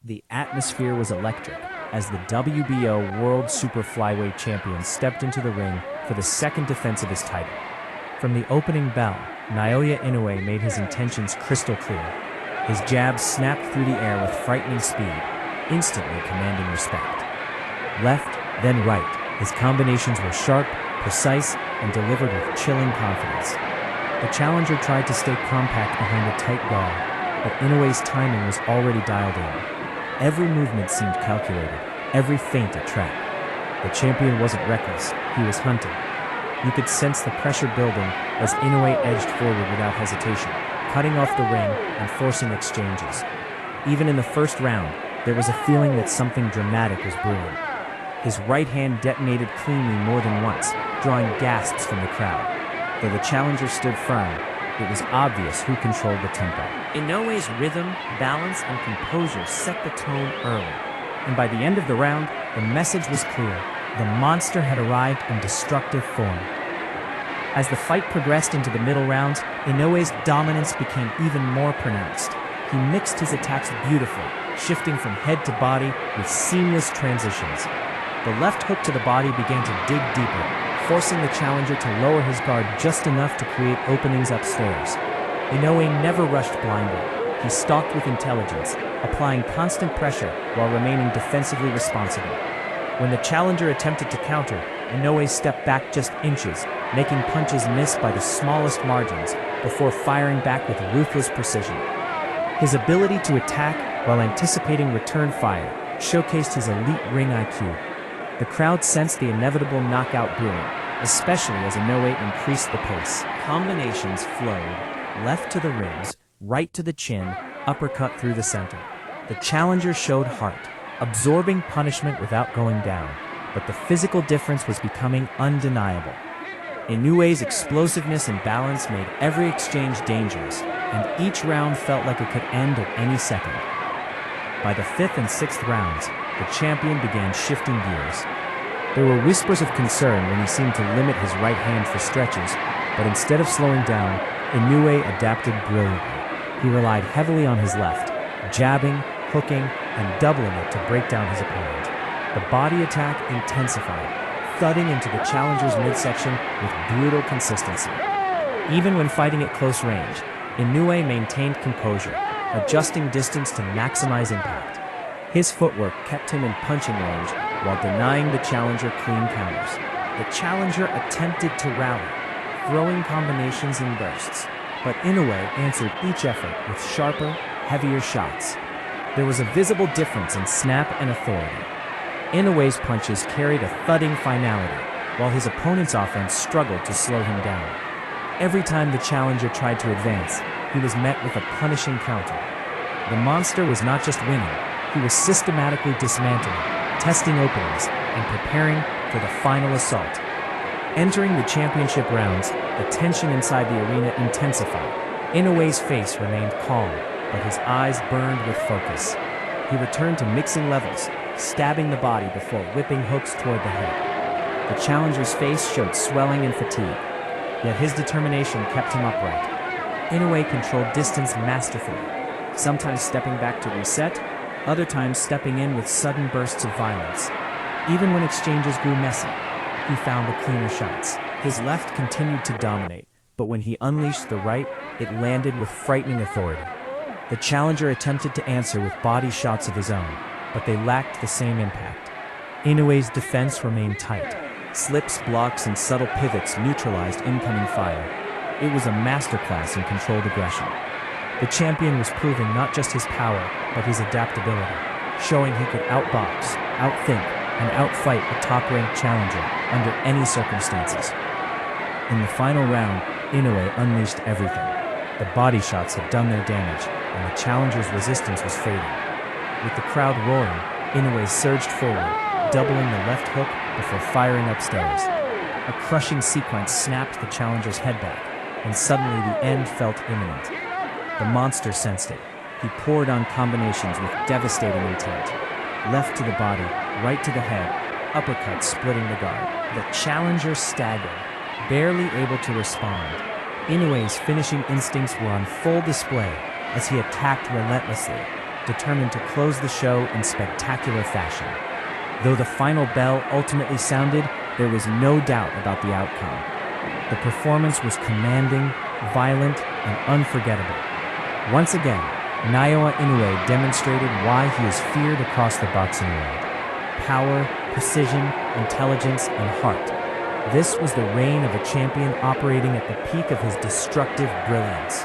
The atmosphere was electric as the WBO World Super Flyweight Champion stepped into the ring for the second defense of his title. From the opening bell, Naoya Inoue made his intentions crystal clear. His jabs snapped through the air with frightening speed, instantly commanding respect. Left, then right, his combinations were sharp, precise, and delivered with chilling confidence. The challenger tried to stay compact behind a tight guard, but Inoue's timing was already dialed in. Every movement seemed calculated, every feint a trap. The champion wasn't reckless, he was hunting. You could sense the pressure building as Inoue edged forward without hesitation, cutting off the ring and forcing exchanges. Even in the first round, there was a feeling that something dramatic was brewing. His right hand detonated cleanly more than once, drawing gasps from the crowd. Though the challenger stood firm, it was obvious who controlled the tempo. Inoue's rhythm, balance, and composure set the tone early. And by the end of the round, the message was clear. The monster had arrived in destructive form. As the fight progressed into the middle rounds, Inoue's dominance became even more pronounced. He mixed his attacks beautifully, shifting from head to body with seamless transitions. The left hook to the body began to dig deeper, forcing the challenger to lower his guard just enough to create openings upstairs. Inoue never rushed blindly. He stalked with intelligence, applying constant pressure while remaining defensively responsible. When the challenger attempted to counter, Inoue stepped back just inches, making punches miss by the smallest margins before firing back with ruthless precision. His ability to attack while anticipating return fire showcased his elite ring IQ. The crowd sensed the inevitable knockout brewing, especially as Inoue increased the pace. Combinations flowed, left to the ribs, right to the chin, uppercut through the center. The challenger showed heart, absorbing punishment without going down, but the physical difference was becoming undeniable. Inoue's explosiveness and balance made every exchange dangerous, and each round felt like it could end at any second. By the fifth and sixth rounds, the champion began shifting gears. There were whispers of concern when he seemed to limit his right hand for stretches, but instead of slowing down, Inoue adapted brilliantly. He relied heavily on his left, jabbing, hooking, and doubling it to break down his opponent. The body attack intensified, thudding into the challenger's midsection with brutal consistency. Even when fighting at close range, Inoue maintained composure, adjusting distance to maximize impact. His footwork kept him in punching range while denying the challenger clean counters. The challenger attempted to rally, throwing combinations in bursts, but Inoue answered each effort with sharper, heavier shots. There was a visible difference in snap and authority. Inoue's punches carried a thudding finality, while his opponent's offense struggled to slow him down. Every time the challenger tried to advance, he was met with a punishing counter. The monster was not just winning, he was systematically dismantling, testing openings, and preparing for the final assault. Entering the championship rounds, the tension inside the arena intensified. Inoue's face remained calm, but his eyes burned with focus. He returned to mixing levels, stabbing the body before whipping hooks toward the head. The challenger's face showed swelling and fatigue, yet his determination kept him upright. Inoue controlled distance masterfully, sometimes stepping back to reset, other times stepping in with sudden bursts of violence. Even when exchanges grew messy, he found the cleaner shots. His left continued to dominate, but when he unleashed the right, it landed with frightening authority. The challenger attempted to answer with body shots of his own, but they lacked the same impact. Inoue's defense remained tight. Slips, blocks, and subtle pivots neutralized incoming fire. It was a masterclass in controlled aggression. The champion was proving not just his power, but his adaptability, showing he could outbox, outthink, and outfight a top-ranked challenger under any circumstances. In the final round, Inoue unleashed everything. The body shots had done their damage, and the challenger's resistance was fading. With the crowd roaring, Inoue surged forward, doubling the left hook before firing upstairs. A crushing sequence snapped the challenger's head back, and suddenly the end felt imminent. The monster sensed it. He poured on combinations with devastating intent. Left to the body, right to the head, uppercut splitting the guard. The challenger staggered, barely able to respond. Inoue's finishing instincts were on full display as he attacked relentlessly, determined to close the show in spectacular fashion. Though the final bell ultimately sounded, there was no doubt about the outcome. The performance was commanding, violent, and unforgettable. Once again, Naoya Inoue demonstrated why he is feared across the boxing world. Power, precision, intelligence, and heart. This was the reign of a champion operating at the peak of his destructive brilliance.